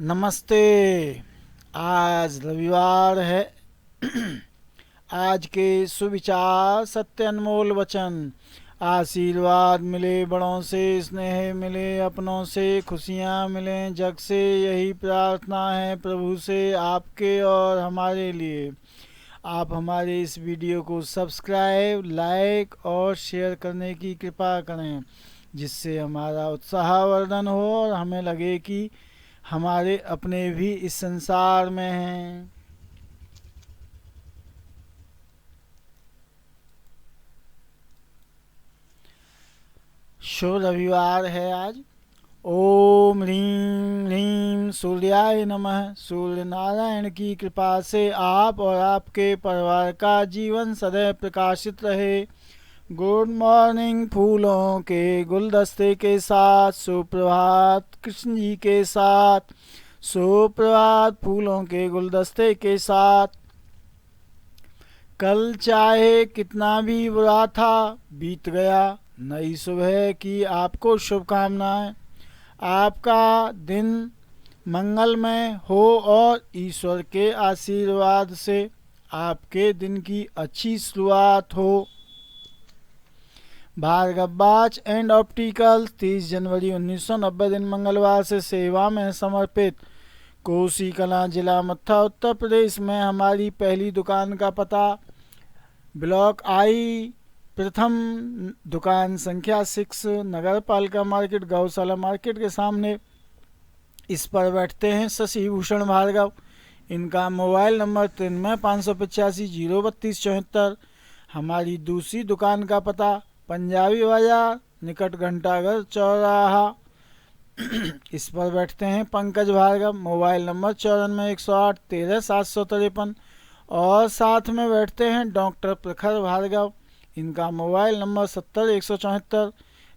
नमस्ते। आज रविवार है। आज के सुविचार, सत्य अनमोल वचन, आशीर्वाद मिले बड़ों से, स्नेह मिले अपनों से, खुशियाँ मिलें जग से, यही प्रार्थना है प्रभु से आपके और हमारे लिए। आप हमारे इस वीडियो को सब्सक्राइब, लाइक और शेयर करने की कृपा करें, जिससे हमारा उत्साहवर्धन हो और हमें लगे कि हमारे अपने भी इस संसार में हैं। शुभ रविवार है आज। ओम ह्रीं ह्रीं सूर्याय नमः। सूर्य नारायण की कृपा से आप और आपके परिवार का जीवन सदैव प्रकाशित रहे। Good morning. फूलों के गुलदस्ते के साथ सुप्रभात कृष्ण जी के साथ। सुप्रभात फूलों के गुलदस्ते के साथ। कल चाहे कितना भी बुरा था, बीत गया। नई सुबह की आपको शुभकामनाएं। आपका दिन मंगलमय हो और ईश्वर के आशीर्वाद से आपके दिन की अच्छी शुरुआत हो। भार्गव बाच एंड ऑप्टिकल्स 30 जनवरी 1990 दिन मंगलवार से सेवा में समर्पित। कोसी कलां जिला मत्था उत्तर प्रदेश में हमारी पहली दुकान का पता ब्लॉक आई, प्रथम दुकान संख्या 6, नगर पालिका मार्केट, गौशाला मार्केट के सामने। इस पर बैठते हैं शशि भूषण भार्गव। इनका मोबाइल नंबर 93 585 032 74। हमारी दूसरी दुकान का पता पंजाबी बाजार निकट घंटाघर चौराहा। इस पर बैठते हैं पंकज भार्गव। Mobile number 94 108 13 753। और साथ में बैठते हैं डॉक्टर प्रखर भार्गव। इनका मोबाइल नंबर 70 174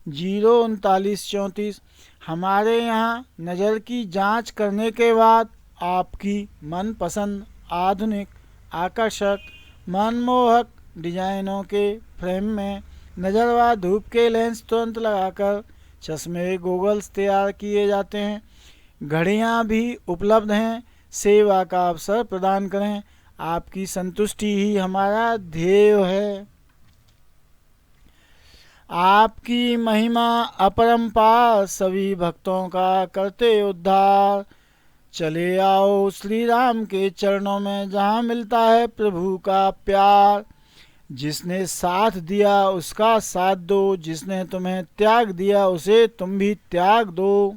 039 34। हमारे यहाँ नज़र की जांच करने के बाद आपकी मनपसंद आधुनिक, आकर्षक, मनमोहक डिजाइनों के फ्रेम में नज़र व धूप के लेंस तुरंत लगाकर चश्मे गोगल्स तैयार किए जाते हैं। घड़ियाँ भी उपलब्ध हैं। सेवा का अवसर प्रदान करें। आपकी संतुष्टि ही हमारा ध्येय है। आपकी महिमा अपरंपार, सभी भक्तों का करते उद्धार। चले आओ श्री राम के चरणों में, जहाँ मिलता है प्रभु का प्यार। जिसने साथ दिया उसका साथ दो, जिसने तुम्हें त्याग दिया उसे तुम भी त्याग दो।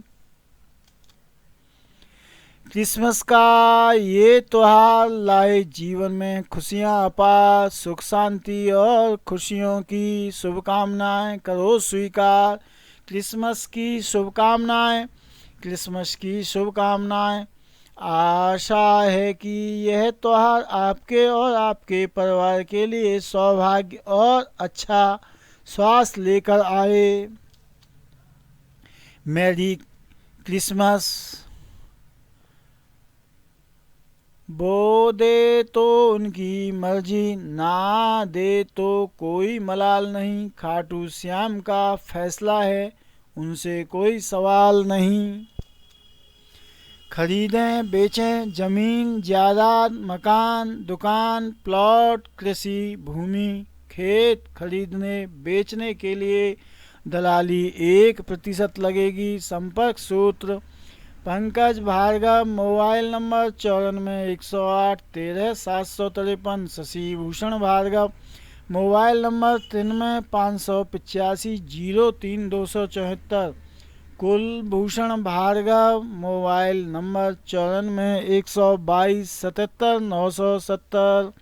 क्रिसमस का ये त्योहार लाए जीवन में खुशियाँ अपार, सुख शांति और खुशियों की शुभकामनाएं करो स्वीकार। क्रिसमस की शुभकामनाएं, क्रिसमस की शुभकामनाएं। आशा है कि यह त्योहार आपके और आपके परिवार के लिए सौभाग्य और अच्छा स्वास्थ्य लेकर आए। Merry Christmas. वो दे तो उनकी मर्जी, ना दे तो कोई मलाल नहीं। खाटू श्याम का फैसला है, उनसे कोई सवाल नहीं। खरीदें बेचें ज़मीन जायदाद, मकान, दुकान, प्लॉट, कृषि भूमि, खेत खरीदने बेचने के लिए दलाली 1% लगेगी। संपर्क सूत्र Pankaj Bhargava. Mobile number 94 108 13 753। Shashi Bhushan Bhargava. Mobile number 93 585 03 274। Kulbhushan Bhargava. Mobile number 94 122 77 970।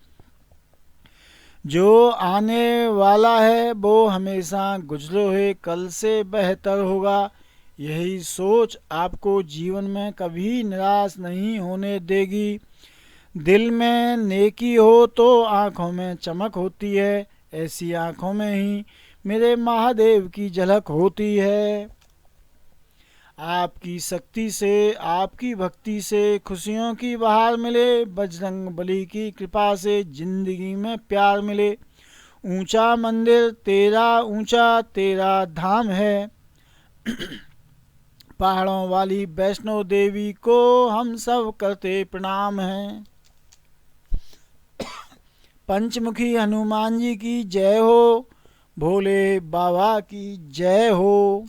जो आने वाला है वो हमेशा गुजरे कल से बेहतर होगा। यही सोच आपको जीवन में कभी निराश नहीं होने देगी। दिल में नेकी हो तो आँखों में चमक होती है। ऐसी आँखों में ही मेरे महादेव की झलक होती है। आपकी शक्ति से, आपकी भक्ति से खुशियों की बहार मिले। बजरंग बली की कृपा से जिंदगी में प्यार मिले। ऊंचा मंदिर तेरा, ऊंचा तेरा धाम है। पहाड़ों वाली वैष्णो देवी को हम सब करते प्रणाम हैं। पंचमुखी हनुमान जी की जय हो, भोले बाबा की जय हो।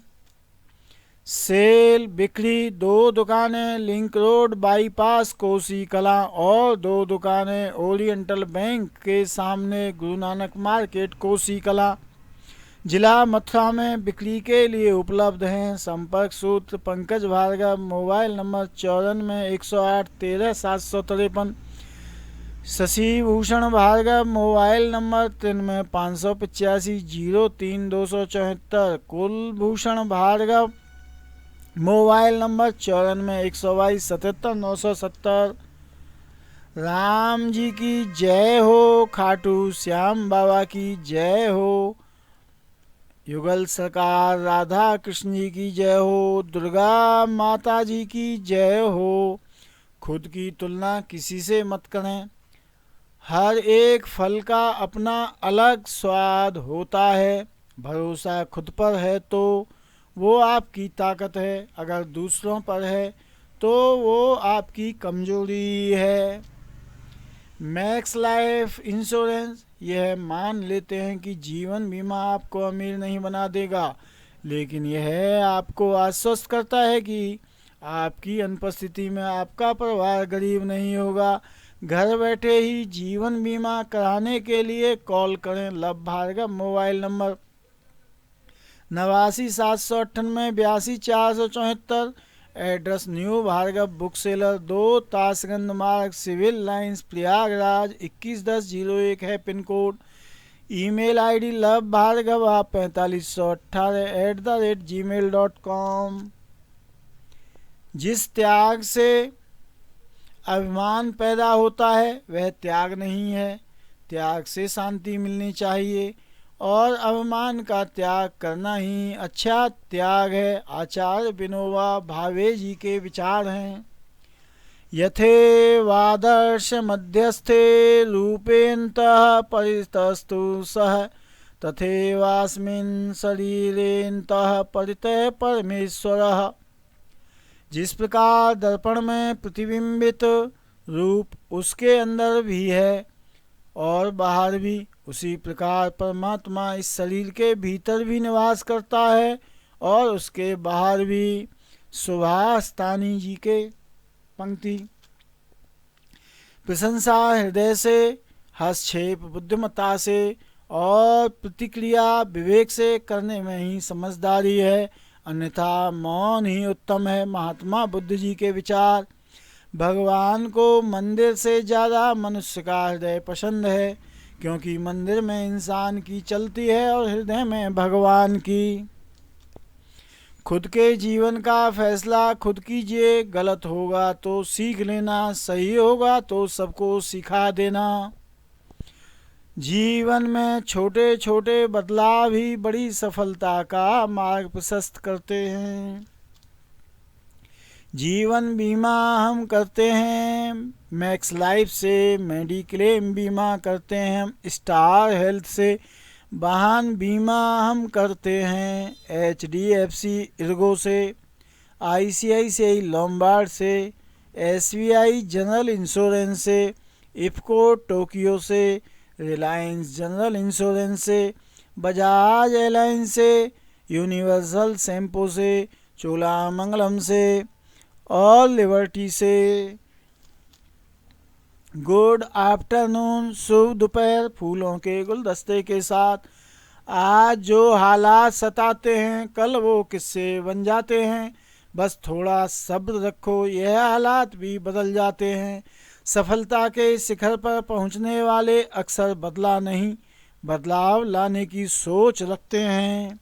सेल बिक्री 2 दुकानें लिंक रोड बाईपास कोसी कला और 2 दुकानें ओरिएंटल बैंक के सामने गुरु नानक मार्केट कोसी कला जिला मथुरा में बिक्री के लिए उपलब्ध हैं। संपर्क सूत्र Pankaj Bhargava, mobile number 94 108 13 753। Shashi Bhushan Bhargava, mobile number 93 585 03 274। Kulbhushan Bhargava, mobile number 94 122 77 970। Ram ji की जय हो, खाटू श्याम बाबा की जय हो, युगल सरकार राधा कृष्ण जी की जय हो, दुर्गा माता जी की जय हो। खुद की तुलना किसी से मत करें। हर एक फल का अपना अलग स्वाद होता है। भरोसा खुद पर है तो वो आपकी ताकत है, अगर दूसरों पर है तो वो आपकी कमजोरी है। मैक्स लाइफ इंश्योरेंस यह मान लेते हैं कि जीवन बीमा आपको अमीर नहीं बना देगा, लेकिन यह आपको आश्वस्त करता है कि आपकी अनुपस्थिति में आपका परिवार गरीब नहीं होगा। घर बैठे ही जीवन बीमा कराने के लिए कॉल करें। Luv Bhargav, mobile number 89 798 82 474। Address new Bhargav book seller, 2 Tashganj Marg, civil lines, Prayagraj 211001 है pin code. Email ID loveBhargava4518@gmail.com। जिस त्याग से अभिमान पैदा होता है वह त्याग नहीं है। त्याग से शांति मिलनी चाहिए और अभिमान का त्याग करना ही अच्छा त्याग है। आचार्य विनोबा भावे जी के विचार हैं। यथेवादर्श मध्यस्थे रूपेन्तः परितस्तु सः, तथैवास्मिन् शरीरेन्तः परितः परमेश्वरः। जिस प्रकार दर्पण में प्रतिबिंबित रूप उसके अंदर भी है और बाहर भी, उसी प्रकार परमात्मा इस शरीर के भीतर भी निवास करता है और उसके बाहर भी। सुभाषतानी जी के पंक्ति। प्रशंसा हृदय से, हस्तक्षेप बुद्धिमत्ता से और प्रतिक्रिया विवेक से करने में ही समझदारी है, अन्यथा मौन ही उत्तम है। महात्मा बुद्ध जी के विचार। भगवान को मंदिर से ज़्यादा मनुष्य का हृदय पसंद है, क्योंकि मंदिर में इंसान की चलती है और हृदय में भगवान की। खुद के जीवन का फैसला खुद कीजिए। गलत होगा तो सीख लेना, सही होगा तो सबको सिखा देना। जीवन में छोटे छोटे बदलाव ही बड़ी सफलता का मार्ग प्रशस्त करते हैं। जीवन बीमा हम करते हैं मैक्स लाइफ से, मेडिक्लेम बीमा करते हैं हम स्टार हेल्थ से, वाहन बीमा हम करते हैं HDFC इर्गो से, ICICI लोम्बार्ड से, SBI जनरल इंश्योरेंस से, इफ़को टोक्यो से, रिलायंस जनरल इंश्योरेंस से, बजाज एयरलाइन से, यूनिवर्सल सैम्पो से, चोलामंगलम से और लिबर्टी से। गुड आफ्टरनून, शुभ दोपहर फूलों के गुलदस्ते के साथ। आज जो हालात सताते हैं कल वो किस्से बन जाते हैं। बस थोड़ा सब्र रखो, यह हालात भी बदल जाते हैं। सफलता के शिखर पर पहुंचने वाले अक्सर बदलाव लाने की सोच रखते हैं।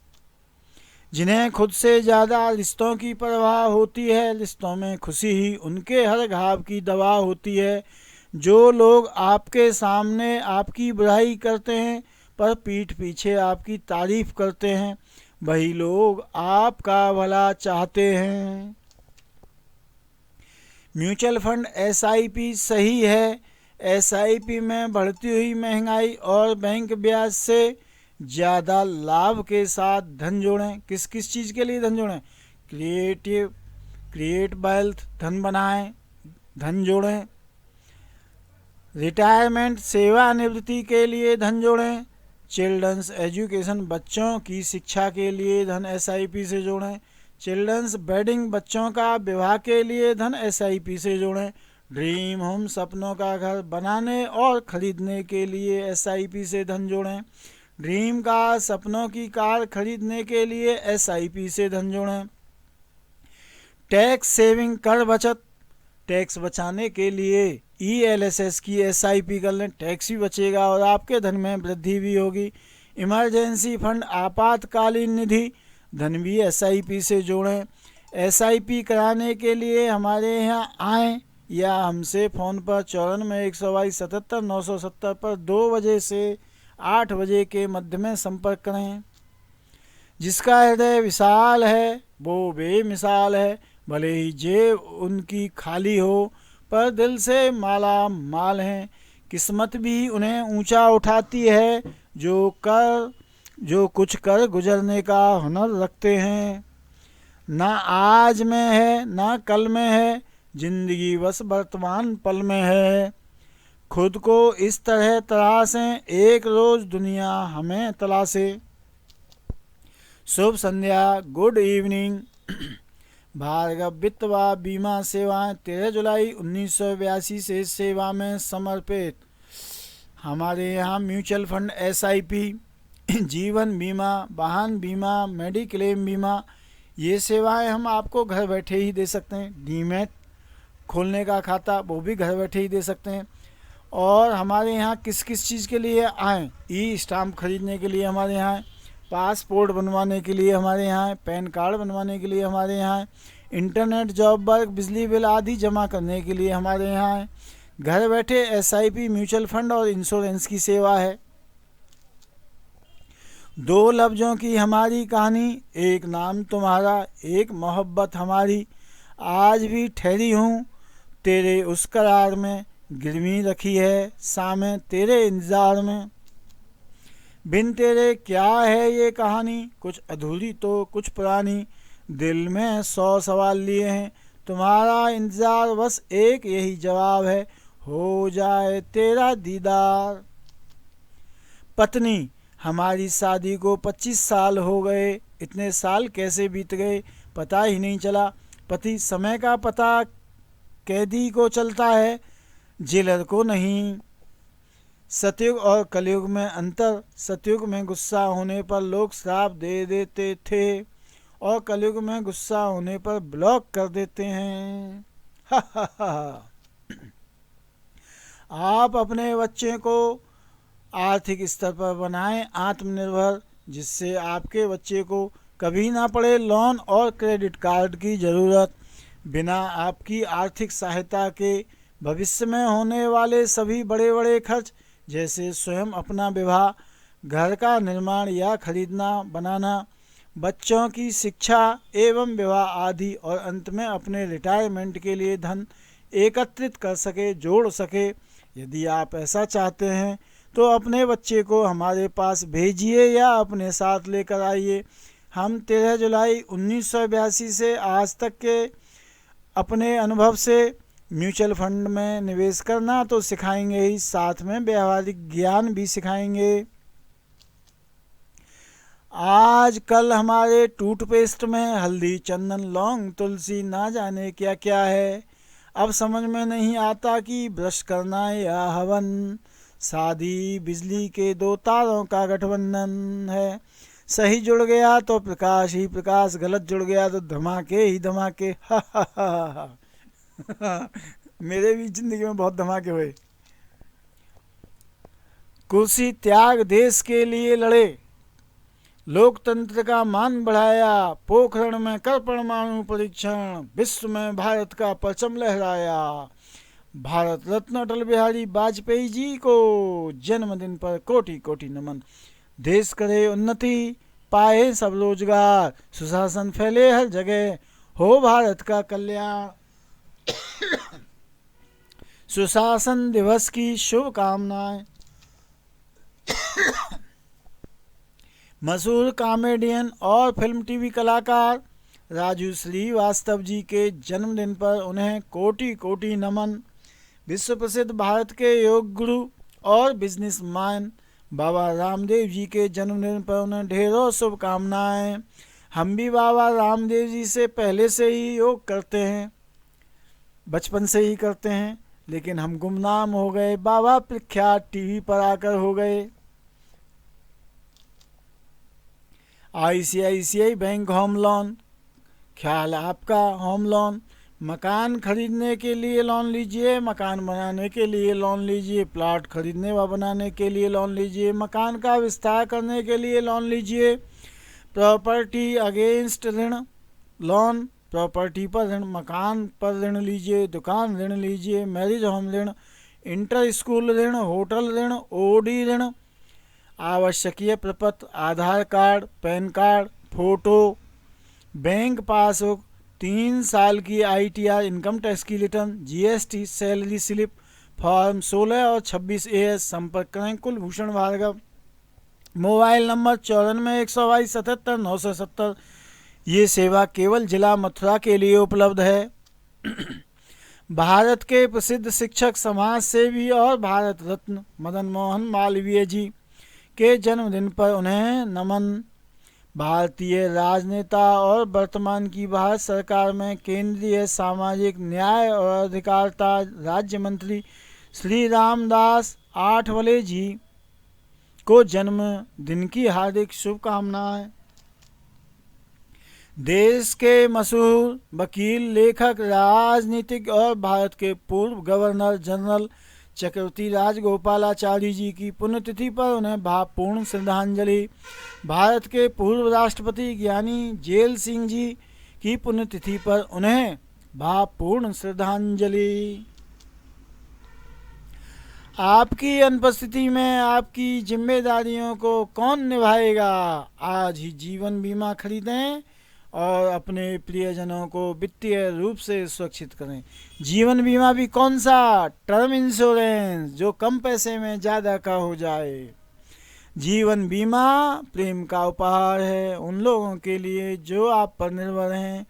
जिन्हें खुद से ज़्यादा रिश्तों की परवाह होती है, रिश्तों में खुशी ही उनके हर घाव की दवा होती है। जो लोग आपके सामने आपकी बुराई करते हैं पर पीठ पीछे आपकी तारीफ करते हैं, वही लोग आपका भला चाहते हैं। म्यूचुअल फंड SIP सही है। SIP में बढ़ती हुई महंगाई और बैंक ब्याज से ज़्यादा लाभ के साथ धन जोड़ें। किस किस चीज़ के लिए धन जोड़ें? क्रिएटिव क्रिएट वेल्थ, धन बनाएं, धन जोड़ें। रिटायरमेंट, सेवानिवृत्ति के लिए धन जोड़ें। चिल्ड्रंस एजुकेशन, बच्चों की शिक्षा के लिए धन SIP से जोड़ें। चिल्ड्रंस बेडिंग, बच्चों का विवाह के लिए धन SIP से जोड़ें। ड्रीम होम, सपनों का घर बनाने और खरीदने के लिए SIP से धन जोड़ें। ड्रीम कार, सपनों की कार खरीदने के लिए SIP से धन जोड़ें। टैक्स सेविंग, कर बचत, टैक्स बचाने के लिए ELSS की SIP कर लें, टैक्स भी बचेगा और आपके धन में वृद्धि भी होगी। इमरजेंसी फंड, आपातकालीन निधि, धन भी SIP से जोड़ें। SIP कराने के लिए हमारे यहाँ आएँ या हमसे फ़ोन पर 94 122 77 970 पर 2 बजे से 8 बजे के मध्य में संपर्क करें। जिसका हृदय विशाल है वो बेमिसाल है, भले ही जेब उनकी खाली हो पर दिल से माला माल हैं। किस्मत भी उन्हें ऊंचा उठाती है जो कुछ कर गुजरने का हुनर रखते हैं। ना आज में है ना कल में है, जिंदगी बस वर्तमान पल में है। खुद को इस तरह तराशें, एक रोज दुनिया हमें तलाशे। शुभ संध्या, गुड इवनिंग। भार्गव वित्त व बीमा सेवाएं 13 जुलाई 1982 से सेवा में समर्पित। हमारे यहाँ म्यूचुअल फंड, SIP, जीवन बीमा, वाहन बीमा, मेडिक्लेम बीमा, ये सेवाएं हम आपको घर बैठे ही दे सकते हैं। डीमैट खोलने का खाता वो भी घर बैठे ही दे सकते हैं। और हमारे यहाँ किस किस चीज़ के लिए आएँ? स्टाम्प खरीदने के लिए हमारे यहाँ है, पासपोर्ट बनवाने के लिए हमारे यहाँ है, पैन कार्ड बनवाने के लिए हमारे यहाँ है, इंटरनेट, जॉब वर्क, बिजली बिल आदि जमा करने के लिए हमारे यहाँ है। घर बैठे SIP, म्यूचुअल फंड और इंश्योरेंस की सेवा है। 2 लफ्ज़ों की हमारी कहानी, एक नाम तुम्हारा, एक मोहब्बत हमारी। आज भी ठहरी हूँ तेरे उस करार में, गिरवी रखी है सामे तेरे इंतजार में। बिन तेरे क्या है ये कहानी, कुछ अधूरी तो कुछ पुरानी। दिल में 100 सवाल लिए हैं, तुम्हारा इंतजार बस एक यही जवाब है, हो जाए तेरा दीदार। पत्नी, हमारी शादी को 25 साल हो गए, इतने साल कैसे बीत गए पता ही नहीं चला। पति, समय का पता कैदी को चलता है, जेलर को नहीं। सतयुग और कलयुग में अंतर, सतयुग में गुस्सा होने पर लोग श्राप दे देते थे और कलयुग में गुस्सा होने पर ब्लॉक कर देते हैं। आप अपने बच्चे को आर्थिक स्तर पर बनाएं आत्मनिर्भर, जिससे आपके बच्चे को कभी ना पड़े लोन और क्रेडिट कार्ड की ज़रूरत। बिना आपकी आर्थिक सहायता के भविष्य में होने वाले सभी बड़े बड़े खर्च, जैसे स्वयं अपना विवाह, घर का निर्माण या खरीदना बनाना, बच्चों की शिक्षा एवं विवाह आदि, और अंत में अपने रिटायरमेंट के लिए धन एकत्रित कर सके, जोड़ सके। यदि आप ऐसा चाहते हैं तो अपने बच्चे को हमारे पास भेजिए या अपने साथ लेकर आइए। हम 13 जुलाई 1982 से आज तक के अपने अनुभव से म्यूचुअल फंड में निवेश करना तो सिखाएंगे ही, साथ में व्यावहारिक ज्ञान भी सिखाएंगे। आज कल हमारे टूथपेस्ट में हल्दी, चंदन, लौंग, तुलसी, ना जाने क्या क्या है। अब समझ में नहीं आता कि ब्रश करना या हवन। शादी बिजली के 2 तारों का गठबंधन है, सही जुड़ गया तो प्रकाश ही प्रकाश, गलत जुड़ गया तो धमाके ही धमाके। मेरे भी जिंदगी में बहुत धमाके हुए। कुर्सी त्याग देश के लिए लड़े, लोकतंत्र का मान बढ़ाया, पोखरण में कर परमाणु परीक्षण, विश्व में भारत का परचम लहराया। भारत रत्न अटल बिहारी वाजपेयी जी को जन्मदिन पर कोटि कोटि नमन। देश करे उन्नति, पाए सब रोजगार, सुशासन फैले हर जगह, हो भारत का कल्याण। सुशासन दिवस की शुभकामनाएं। मशहूर कॉमेडियन और फिल्म टीवी कलाकार राजू श्रीवास्तव जी के जन्मदिन पर उन्हें कोटि कोटि नमन। विश्व प्रसिद्ध भारत के योग गुरु और बिजनेसमैन बाबा रामदेव जी के जन्मदिन पर उन्हें ढेरों शुभकामनाएं। हम भी बाबा रामदेव जी से पहले से ही योग करते हैं, बचपन से ही करते हैं, लेकिन हम गुमनाम हो गए, बाबा प्रख्यात टीवी पर आकर हो गए। ICICI बैंक होम लोन, ख्याल आपका होम लोन। मकान खरीदने के लिए लोन लीजिए, मकान बनाने के लिए लोन लीजिए, प्लॉट खरीदने व बनाने के लिए लोन लीजिए, मकान का विस्तार करने के लिए लोन लीजिए, प्रॉपर्टी अगेंस्ट ऋण लोन, प्रॉपर्टी पर ऋण, मकान पर ऋण लीजिए, दुकान ऋण लीजिए, मैरिज होम ऋण, इंटर स्कूल ऋण, होटल ऋण, OD ऋण, आवश्यकीय प्रपत्र, Aadhaar card, pan card, photo, bank passbook, 3 साल की ITR इनकम टैक्स की return, GST, salary slip, form 16 और 26 AS। संपर्क करें कुलभूषण भार्गव। Mobile number 94 122 77 970। ये सेवा केवल जिला मथुरा के लिए उपलब्ध है। भारत के प्रसिद्ध शिक्षक, समाज सेवी और भारत रत्न मदन मोहन मालवीय जी के जन्मदिन पर उन्हें नमन। भारतीय राजनेता और वर्तमान की भारत सरकार में केंद्रीय सामाजिक न्याय और अधिकारिता राज्य मंत्री श्री रामदास आठवले जी को जन्मदिन की हार्दिक शुभकामनाएं। देश के मशहूर वकील, लेखक, राजनीतिक और भारत के पूर्व गवर्नर जनरल चक्रवर्ती राजगोपालाचारी जी की पुण्यतिथि पर उन्हें भावपूर्ण श्रद्धांजलि। भारत के पूर्व राष्ट्रपति ज्ञानी जेल सिंह जी की पुण्यतिथि पर उन्हें भावपूर्ण श्रद्धांजलि। आपकी अनुपस्थिति में आपकी जिम्मेदारियों को कौन निभाएगा? आज ही जीवन बीमा खरीदें और अपने प्रियजनों को वित्तीय रूप से सुरक्षित करें। जीवन बीमा भी कौन सा? टर्म इंश्योरेंस, जो कम पैसे में ज़्यादा का हो जाए। जीवन बीमा प्रेम का उपहार है उन लोगों के लिए जो आप पर निर्भर हैं।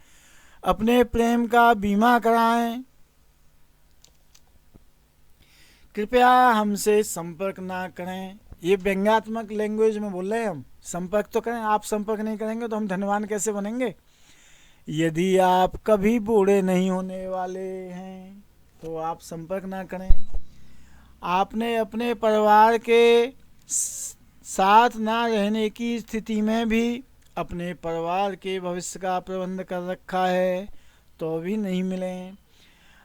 अपने प्रेम का बीमा कराएं। कृपया हमसे संपर्क ना करें। ये व्यंग्यात्मक लैंग्वेज में बोल रहे हैं हम। संपर्क तो करें, आप संपर्क नहीं करेंगे तो हम धनवान कैसे बनेंगे? यदि आप कभी बूढ़े नहीं होने वाले हैं तो आप संपर्क ना करें। आपने अपने परिवार के साथ ना रहने की स्थिति में भी अपने परिवार के भविष्य का प्रबंध कर रखा है तो भी नहीं मिलें।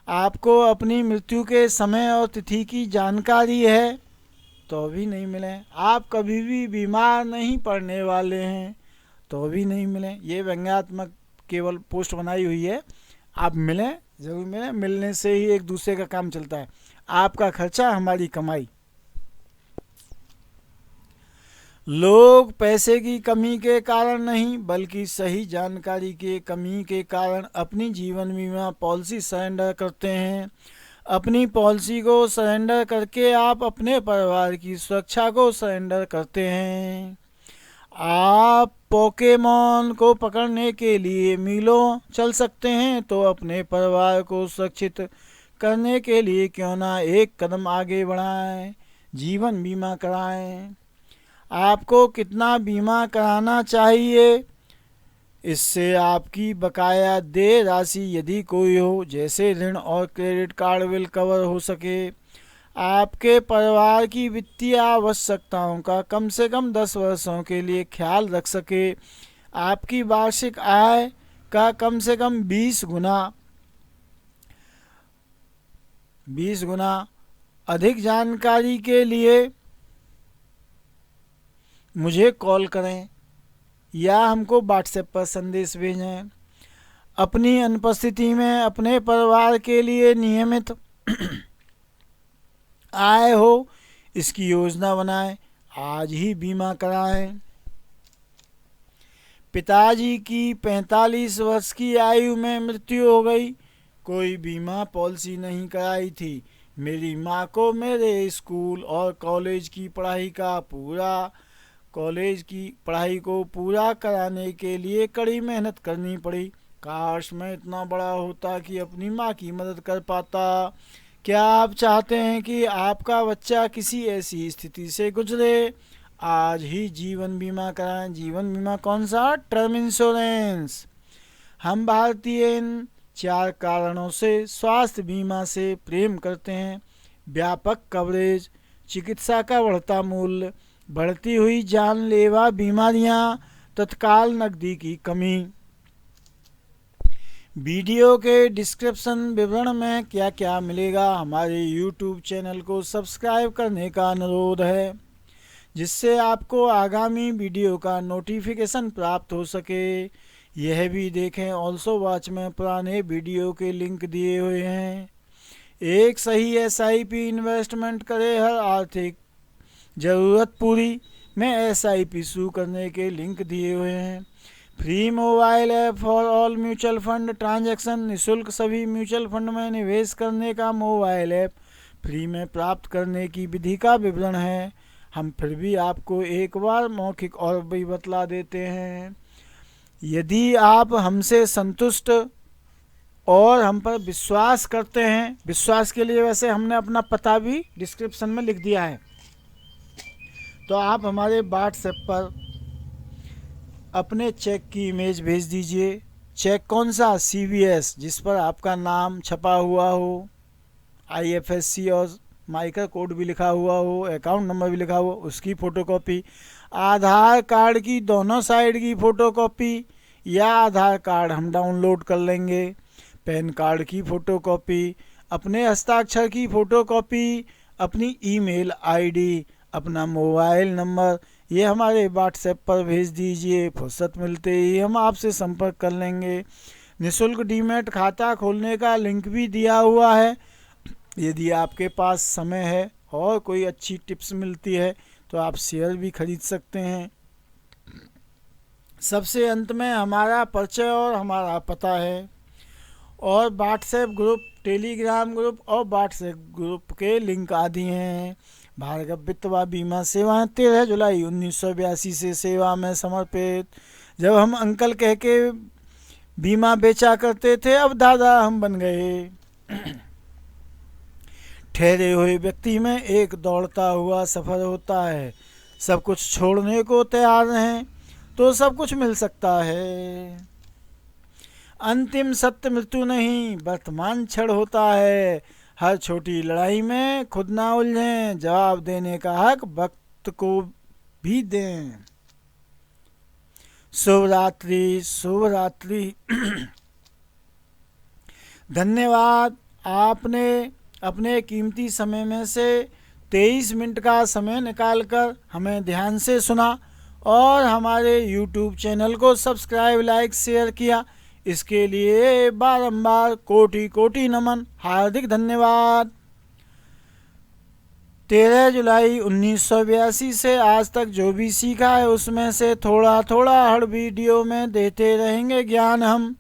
आपको अपनी मृत्यु के समय और तिथि की जानकारी है तो भी नहीं मिलें। आप कभी भी बीमार नहीं पड़ने वाले हैं तो भी नहीं मिलें। ये व्यंग्यात्मक केवल पोस्ट बनाई हुई है। आप मिलें, ज़रूर मिलें। मिलने से ही एक दूसरे का काम चलता है। आपका खर्चा हमारी कमाई। लोग पैसे की कमी के कारण नहीं बल्कि सही जानकारी के कमी के कारण अपनी जीवन बीमा पॉलिसी सरेंडर करते हैं। अपनी पॉलिसी को सरेंडर करके आप अपने परिवार की सुरक्षा को सरेंडर करते हैं। आप पोकेमॉन को पकड़ने के लिए मीलों चल सकते हैं तो अपने परिवार को सुरक्षित करने के लिए क्यों ना एक कदम आगे बढ़ाएं, जीवन बीमा कराएं। आपको कितना बीमा कराना चाहिए, इससे आपकी बकाया देय राशि यदि कोई हो, जैसे ऋण और क्रेडिट कार्ड बिल कवर हो सके। आपके परिवार की वित्तीय आवश्यकताओं का कम से कम 10 वर्षों के लिए ख्याल रख सके। आपकी वार्षिक आय का कम से कम 20 गुना। अधिक जानकारी के लिए मुझे कॉल करें या हमको व्हाट्सएप पर संदेश भेजें। अपनी अनुपस्थिति में अपने परिवार के लिए नियमित आय हो, इसकी योजना बनाएं। आज ही बीमा कराएं। पिताजी की 45 वर्ष की आयु में मृत्यु हो गई। कोई बीमा पॉलिसी नहीं कराई थी। मेरी माँ को मेरे स्कूल और कॉलेज की पढ़ाई को पूरा कराने के लिए कड़ी मेहनत करनी पड़ी। काश मैं इतना बड़ा होता कि अपनी माँ की मदद कर पाता। क्या आप चाहते हैं कि आपका बच्चा किसी ऐसी स्थिति से गुजरे? आज ही जीवन बीमा कराएं। जीवन बीमा कौन सा? Term insurance. हम भारतीय इन 4 कारणों से स्वास्थ्य बीमा से प्रेम करते हैं: व्यापक कवरेज, चिकित्सा का बढ़ता मूल्य, बढ़ती हुई जानलेवा बीमारियां, तत्काल नकदी की कमी। वीडियो के डिस्क्रिप्शन विवरण में क्या क्या मिलेगा? हमारे YouTube चैनल को सब्सक्राइब करने का अनुरोध है, जिससे आपको आगामी वीडियो का नोटिफिकेशन प्राप्त हो सके। यह भी देखें, ऑल्सो वॉच में पुराने वीडियो के लिंक दिए हुए हैं। एक सही SIP इन्वेस्टमेंट करें, हर आर्थिक ज़रूरत पूरी में SIP शुरू करने के लिंक दिए हुए हैं। Free mobile app for all mutual fund transaction, निःशुल्क सभी म्यूचुअल फंड में निवेश करने का मोबाइल ऐप फ्री में प्राप्त करने की विधि का विवरण है। हम फिर भी आपको एक बार मौखिक और भी बतला देते हैं। यदि आप हमसे संतुष्ट और हम पर विश्वास करते हैं, विश्वास के लिए वैसे हमने अपना पता भी डिस्क्रिप्शन में लिख दिया है, तो आप हमारे WhatsApp पर अपने चेक की इमेज भेज दीजिए। चेक कौन सा? CVS, जिस पर आपका नाम छपा हुआ हो, IFSC और माइक्रो कोड भी लिखा हुआ हो, अकाउंट नंबर भी लिखा हुआ, उसकी फ़ोटोकॉपी, आधार कार्ड की दोनों साइड की फ़ोटोकॉपी या आधार कार्ड हम डाउनलोड कर लेंगे, पैन कार्ड की फ़ोटोकॉपी, अपने हस्ताक्षर की फ़ोटोकॉपी, अपनी ईमेल ID, अपना मोबाइल नंबर, ये हमारे WhatsApp पर भेज दीजिए। फुर्सत मिलते ही हम आपसे संपर्क कर लेंगे। निःशुल्क डीमैट खाता खोलने का लिंक भी दिया हुआ है। यदि आपके पास समय है और कोई अच्छी टिप्स मिलती है तो आप शेयर भी खरीद सकते हैं। सबसे अंत में हमारा परिचय और हमारा पता है, और WhatsApp ग्रुप, टेलीग्राम ग्रुप और WhatsApp ग्रुप के लिंक आदि हैं। भार्गव वित्त व बीमा सेवाएं 13 जुलाई 1982 से सेवा में समर्पित। जब हम अंकल कह के बीमा बेचा करते थे, अब दादा हम बन गए। ठहरे हुए व्यक्ति में एक दौड़ता हुआ सफ़र होता है। सब कुछ छोड़ने को तैयार हैं तो सब कुछ मिल सकता है। अंतिम सत्य मृत्यु नहीं, वर्तमान क्षण होता है। हर छोटी लड़ाई में खुद ना उलझें, जवाब देने का हक वक्त को भी दें। शुभ रात्रि, शुभ रात्रि। धन्यवाद, आपने अपने कीमती समय में से 23 मिनट का समय निकालकर हमें ध्यान से सुना और हमारे YouTube चैनल को सब्सक्राइब, लाइक, शेयर किया। इसके लिए बारंबार कोटि कोटि नमन, हार्दिक धन्यवाद। 13 जुलाई 1982 से आज तक जो भी सीखा है उसमें से थोड़ा थोड़ा हर वीडियो में देते रहेंगे ज्ञान हम।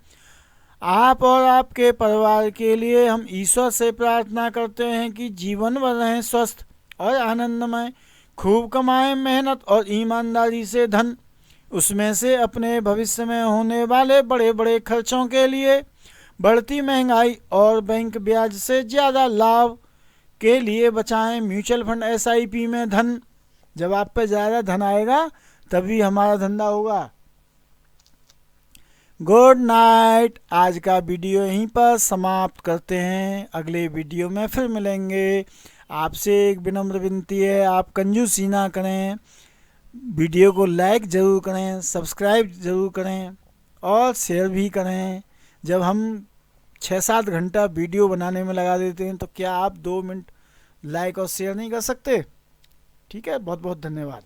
आप और आपके परिवार के लिए हम ईश्वर से प्रार्थना करते हैं कि जीवन भर रहें स्वस्थ और आनंदमय, खूब कमाएं मेहनत और ईमानदारी से धन, उसमें से अपने भविष्य में होने वाले बड़े बड़े खर्चों के लिए, बढ़ती महंगाई और बैंक ब्याज से ज़्यादा लाभ के लिए बचाएं म्यूचुअल फंड SIP में धन। जब आप पे ज़्यादा धन आएगा तभी हमारा धंधा होगा। Good night. आज का वीडियो यहीं पर समाप्त करते हैं, अगले वीडियो में फिर मिलेंगे। आपसे एक विनम्र विनती है, आप कंजूसी ना करें, वीडियो को लाइक ज़रूर करें, सब्सक्राइब ज़रूर करें और शेयर भी करें। जब हम 6-7 घंटा वीडियो बनाने में लगा देते हैं तो क्या आप 2 मिनट लाइक और शेयर नहीं कर सकते? ठीक है, बहुत बहुत धन्यवाद।